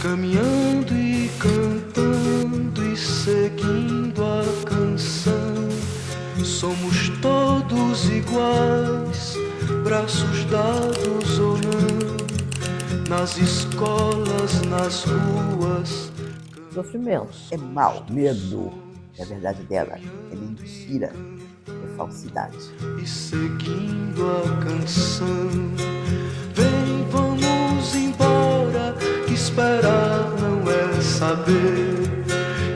caminhando e cantando e seguindo a canção. Somos todos iguais, braços dados ou não, nas escolas, nas ruas. Sofrimento é mal, medo é a verdade dela, é mentira, é falsidade. E seguindo a canção, vem, vamos embora, que esperar não é saber.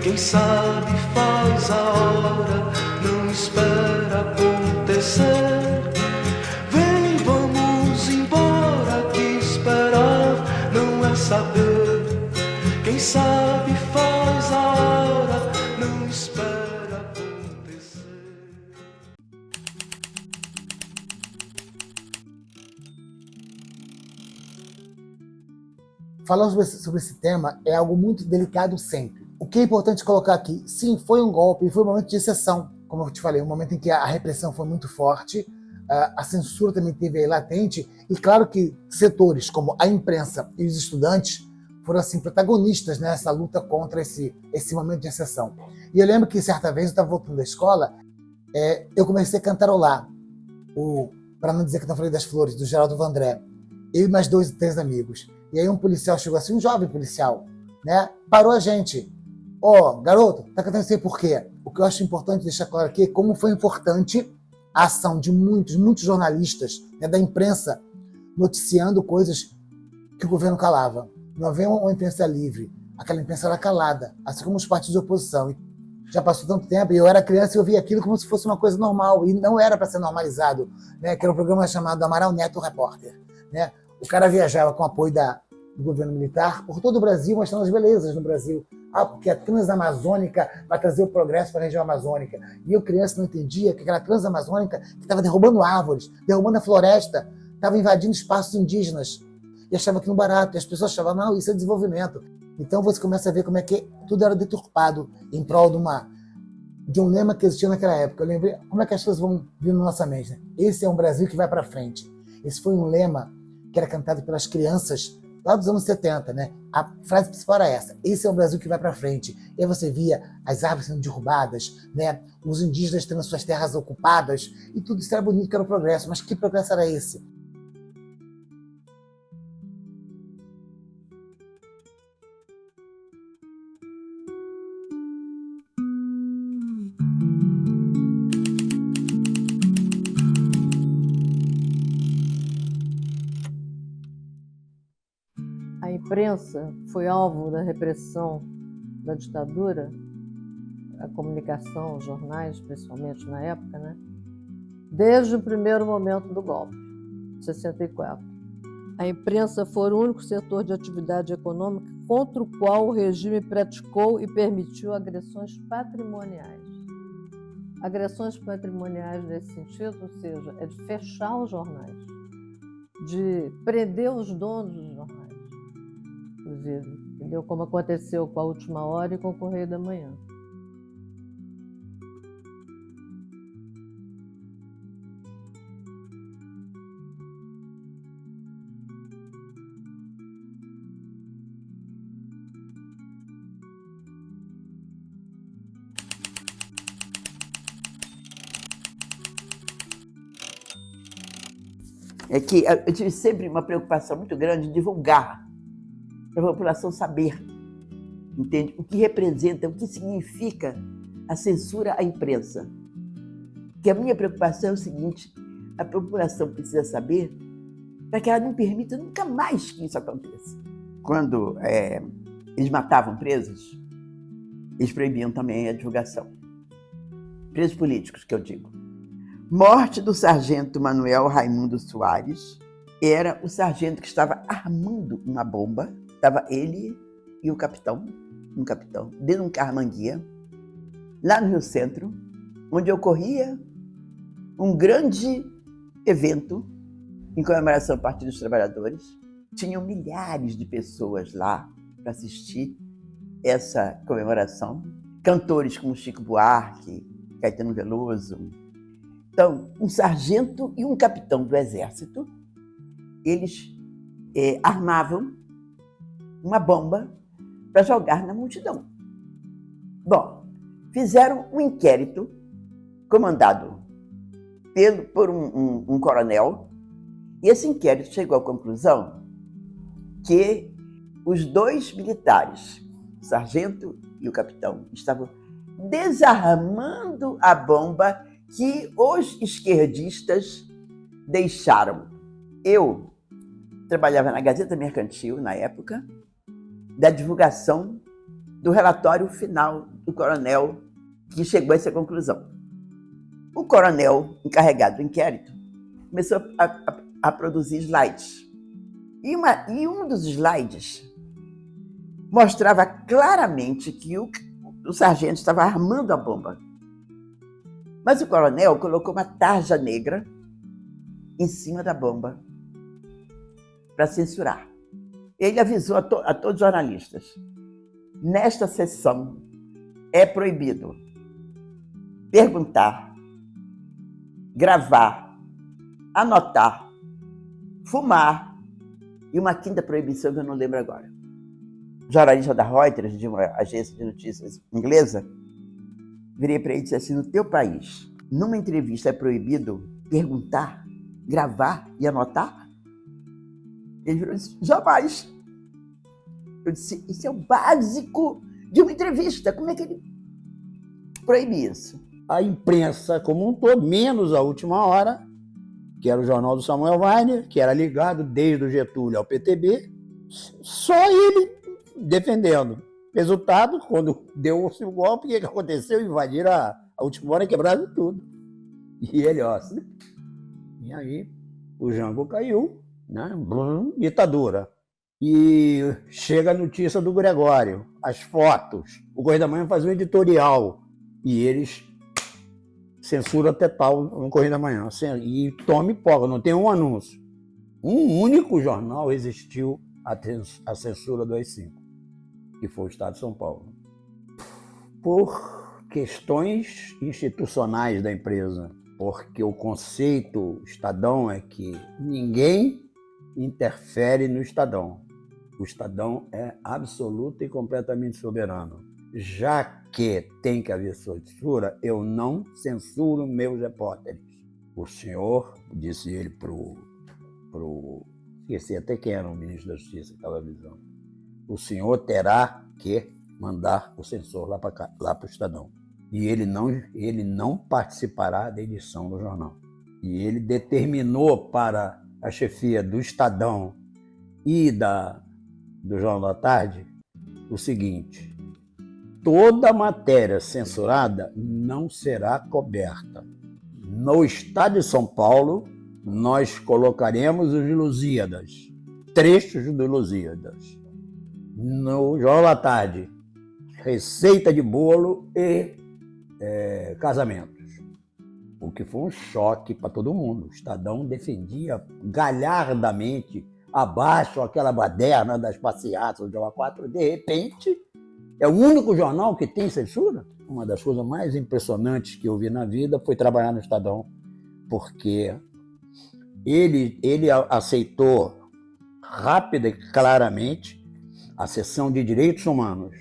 Quem sabe faz a hora, não espera acontecer. Vem, vamos embora, que esperar não é saber. Quem sabe faz a hora, não espera acontecer. Falar sobre esse tema é algo muito delicado sempre. O que é importante colocar aqui, sim, foi um golpe, foi um momento de exceção, como eu te falei, um momento em que a repressão foi muito forte, a censura também esteve aí latente, e claro que setores como a imprensa e os estudantes foram assim, protagonistas nessa luta contra esse momento de exceção. E eu lembro que certa vez eu estava voltando da escola, eu comecei a cantarolar, para não dizer que eu não falei das flores, do Geraldo Vandré, eu e mais 2 ou 3 amigos. E aí um policial chegou assim, um jovem policial, né? Parou a gente. Garoto, tá cantando isso aí por quê? O que eu acho importante deixar claro aqui é como foi importante a ação de muitos jornalistas, né, da imprensa, noticiando coisas que o governo calava. Não havia uma imprensa livre. Aquela imprensa era calada, assim como os partidos de oposição. E já passou tanto tempo, e eu era criança e eu via aquilo como se fosse uma coisa normal, e não era para ser normalizado, né? Que era um programa chamado Amaral Neto Repórter, né? O cara viajava com apoio do governo militar por todo o Brasil, mostrando as belezas no Brasil. Porque a Transamazônica vai trazer o progresso para a região amazônica. E eu, criança, não entendia que aquela Transamazônica que estava derrubando árvores, derrubando a floresta, estava invadindo espaços indígenas. E achava aquilo barato. E as pessoas achavam, não, isso é desenvolvimento. Então você começa a ver como é que tudo era deturpado em prol de um lema que existia naquela época. Eu lembrei como é que as coisas vão vir na nossa mente, né? Esse é um Brasil que vai para frente. Esse foi um lema que era cantado pelas crianças lá dos anos 70, né? A frase principal era essa: esse é um Brasil que vai para frente. E aí você via as árvores sendo derrubadas, né? Os indígenas tendo suas terras ocupadas, e tudo isso era bonito, que era o progresso. Mas que progresso era esse? A imprensa foi alvo da repressão da ditadura, a comunicação, os jornais, principalmente na época, né? Desde o primeiro momento do golpe, 64. A imprensa foi o único setor de atividade econômica contra o qual o regime praticou e permitiu agressões patrimoniais. Agressões patrimoniais nesse sentido, ou seja, é de fechar os jornais, de prender os donos dos jornais, inclusive, entendeu? Como aconteceu com a Última Hora e com o Correio da Manhã. É que eu tive sempre uma preocupação muito grande em divulgar, para a população saber, entende? O que representa, o que significa a censura à imprensa. Que a minha preocupação é o seguinte: a população precisa saber para que ela não permita nunca mais que isso aconteça. Quando eles matavam presos, eles proibiam também a divulgação. Presos políticos, que eu digo. Morte do sargento Manuel Raimundo Soares. Era o sargento que estava armando uma bomba. Estava ele e um capitão, dentro de um carro-manguia, lá no Rio Centro, onde ocorria um grande evento em comemoração ao Partido dos Trabalhadores. Tinham milhares de pessoas lá para assistir essa comemoração. Cantores como Chico Buarque, Caetano Veloso. Então, um sargento e um capitão do Exército, eles armavam uma bomba para jogar na multidão. Bom, fizeram um inquérito comandado por um coronel, e esse inquérito chegou à conclusão que os dois militares, o sargento e o capitão, estavam desarmando a bomba que os esquerdistas deixaram. Eu trabalhava na Gazeta Mercantil, na época, da divulgação do relatório final do coronel que chegou a essa conclusão. O coronel encarregado do inquérito começou a produzir slides. E um dos slides mostrava claramente que o sargento estava armando a bomba. Mas o coronel colocou uma tarja negra em cima da bomba para censurar. Ele avisou a todos os jornalistas: nesta sessão é proibido perguntar, gravar, anotar, fumar e uma quinta proibição que eu não lembro agora. O jornalista da Reuters, de uma agência de notícias inglesa, virei para ele e disse assim: no teu país, numa entrevista é proibido perguntar, gravar e anotar? Ele virou e disse: jamais. Eu disse: isso é o básico de uma entrevista. Como é que ele proíbe isso? A imprensa como um todo, menos a Última Hora, que era o jornal do Samuel Weiner, que era ligado desde o Getúlio ao PTB, só ele defendendo. Resultado, quando deu-se o golpe, o que aconteceu? Invadiram a Última Hora e quebraram tudo. E ele, ó, assim, e aí o Jango caiu, né? Ditadura. E chega a notícia do Gregório, as fotos, o Correio da Manhã faz um editorial e eles censura total no Correio da Manhã. E tome poca, não tem um anúncio. Um único jornal resistiu à censura do AI-5, que foi o Estado de São Paulo. Por questões institucionais da empresa, porque o conceito Estadão é que ninguém interfere no Estadão. O Estadão é absoluto e completamente soberano. Já que tem que haver censura, eu não censuro meus repórteres. O senhor, disse ele esqueci até quem era o ministro da Justiça que estava avisando, o senhor terá que mandar o censor lá para o Estadão. E ele não participará da edição do jornal. E ele determinou para a chefia do Estadão e do Jornal da Tarde o seguinte: toda matéria censurada não será coberta. No Estado de São Paulo, nós colocaremos os Lusíadas, trechos dos Lusíadas. No Jornal da Tarde, receita de bolo e casamentos. O que foi um choque para todo mundo. O Estadão defendia galhardamente, abaixo aquela baderna das passeatas do Joga 4. De repente, é o único jornal que tem censura. Uma das coisas mais impressionantes que eu vi na vida foi trabalhar no Estadão, porque ele aceitou rápida e claramente a seção de direitos humanos,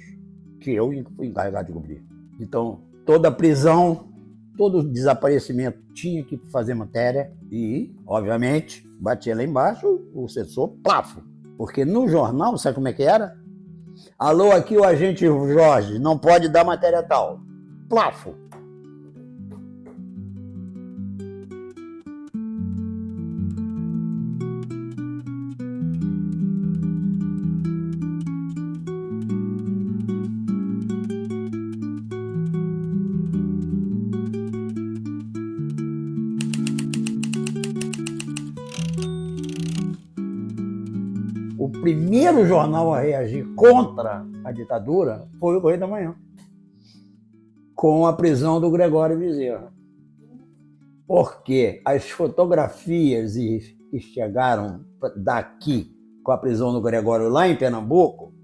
que eu fui encarregado de cobrir. Então, toda prisão, todo desaparecimento tinha que fazer matéria e, obviamente, batia lá embaixo, o censor, plafo. Porque no jornal, sabe como é que era? Alô, aqui o agente Jorge, não pode dar matéria tal. Plafo. O primeiro jornal a reagir contra a ditadura foi o Correio da Manhã, com a prisão do Gregório Bezerra. Porque as fotografias que chegaram daqui com a prisão do Gregório lá em Pernambuco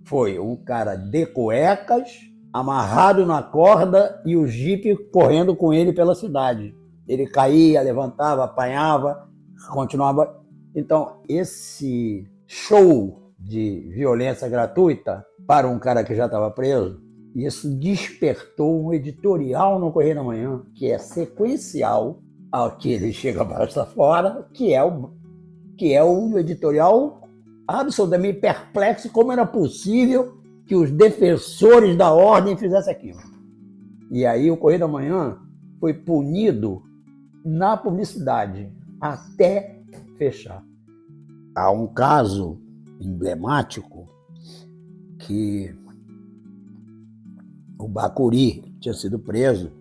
foi um cara de cuecas, amarrado na corda e o jipe correndo com ele pela cidade. Ele caía, levantava, apanhava, continuava. Então, esse show de violência gratuita para um cara que já estava preso. E isso despertou um editorial no Correio da Manhã, que é sequencial ao que ele chega para fora, que é um editorial absolutamente perplexo, como era possível que os defensores da ordem fizessem aquilo. E aí o Correio da Manhã foi punido na publicidade até fechar. Há um caso emblemático que o Bacuri tinha sido preso,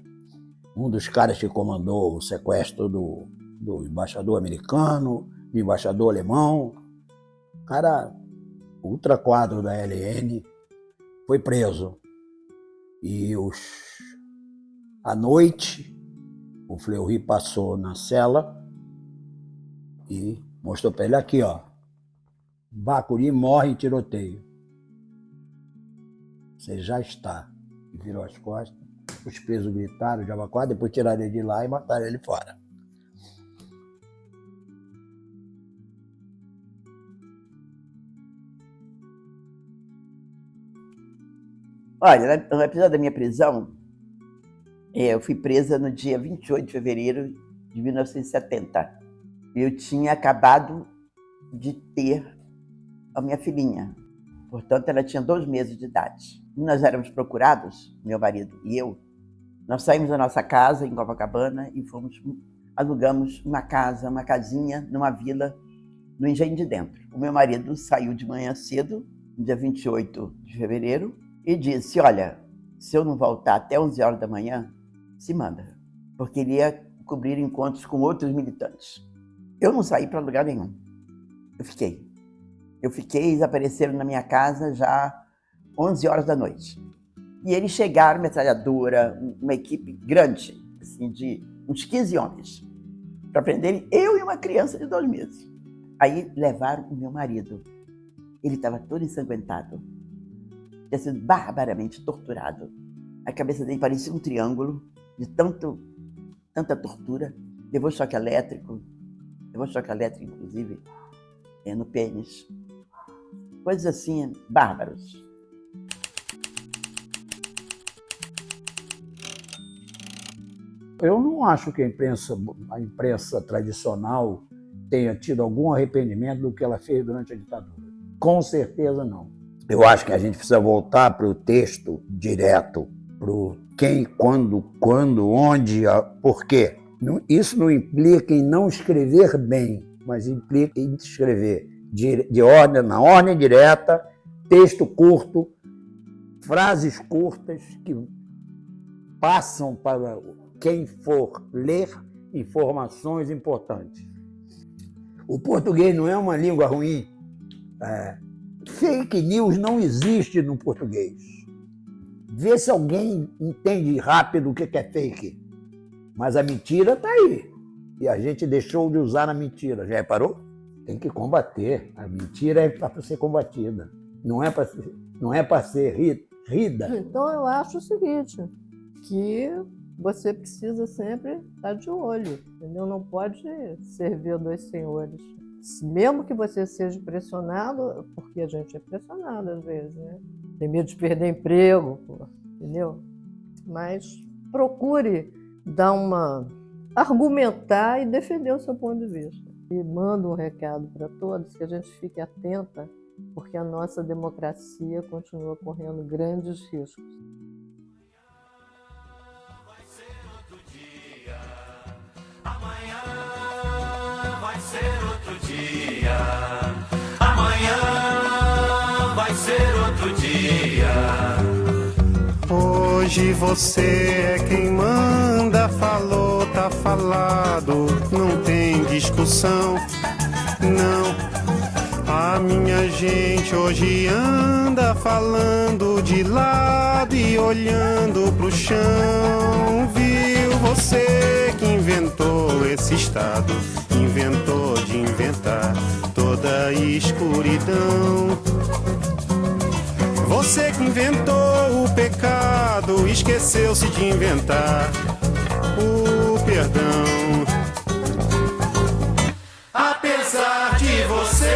um dos caras que comandou o sequestro do embaixador americano, do embaixador alemão, cara ultraquadro da LN, foi preso. E à noite, o Fleury passou na cela e mostrou para ele aqui, ó, Bacuri morre em tiroteio. Você já está. E virou as costas, os presos gritaram de Abacuá, depois tiraram ele de lá e mataram ele fora. Olha, no episódio da minha prisão, eu fui presa no dia 28 de fevereiro de 1970. Eu tinha acabado de ter a minha filhinha. Portanto, ela tinha 2 meses de idade. Nós éramos procurados, meu marido e eu. Nós saímos da nossa casa em Copacabana e alugamos uma casinha numa vila no Engenho de Dentro. O meu marido saiu de manhã cedo, no dia 28 de fevereiro, e disse, olha, se eu não voltar até 11 horas da manhã, se manda, porque ele ia cobrir encontros com outros militantes. Eu não saí para lugar nenhum. Eu fiquei, eles apareceram na minha casa já 11 horas da noite. E eles chegaram, metralhadora, uma equipe grande, assim, de uns 15 homens, para prenderem eu e uma criança de 2 meses. Aí levaram o meu marido. Ele estava todo ensanguentado. Tinha sido barbaramente torturado. A cabeça dele parecia um triângulo de tanta tortura. Levou choque elétrico, inclusive, no pênis. Coisas assim, bárbaros. Eu não acho que a imprensa tradicional tenha tido algum arrependimento do que ela fez durante a ditadura. Com certeza não. Eu acho que a gente precisa voltar para o texto direto, para o quem, quando, onde, por quê. Isso não implica em não escrever bem, mas implica em escrever na ordem direta, texto curto, frases curtas que passam para quem for ler informações importantes. O português não é uma língua ruim. Fake news não existe no português. Vê se alguém entende rápido o que é fake. Mas a mentira está aí. E a gente deixou de usar a mentira. Já reparou? Tem que combater. A mentira é para ser combatida. Não é para ser rida. Então eu acho o seguinte, que você precisa sempre estar de olho, entendeu? Não pode servir a 2 senhores. Mesmo que você seja pressionado, porque a gente é pressionado às vezes, né? Tem medo de perder emprego, entendeu? Mas procure argumentar e defender o seu ponto de vista. E manda um recado para todos, que a gente fique atenta, porque a nossa democracia continua correndo grandes riscos. Vai ser outro dia. Amanhã vai ser outro dia. Hoje você é quem manda, falou, tá falado, não tem discussão, não. A minha gente hoje anda falando de lado e olhando pro chão. Viu você que inventou esse estado, inventou de inventar toda a escuridão. Você que inventou o pecado, esqueceu-se de inventar o perdão. Apesar de você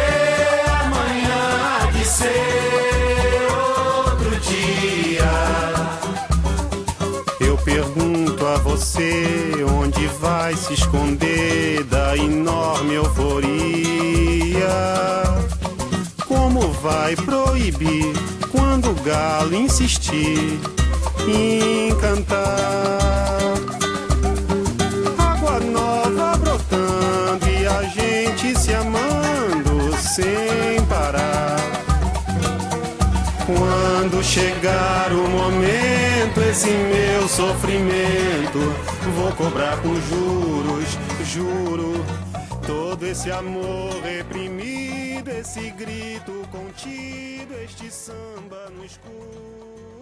amanhã há de vai se esconder da enorme euforia? Como vai proibir quando o galo insistir em cantar? Água nova brotando e a gente se amando sem parar. Quando chegar o momento, esse meu sofrimento vou cobrar com juros, juro. Todo esse amor reprimido, esse grito contido, este samba no escuro.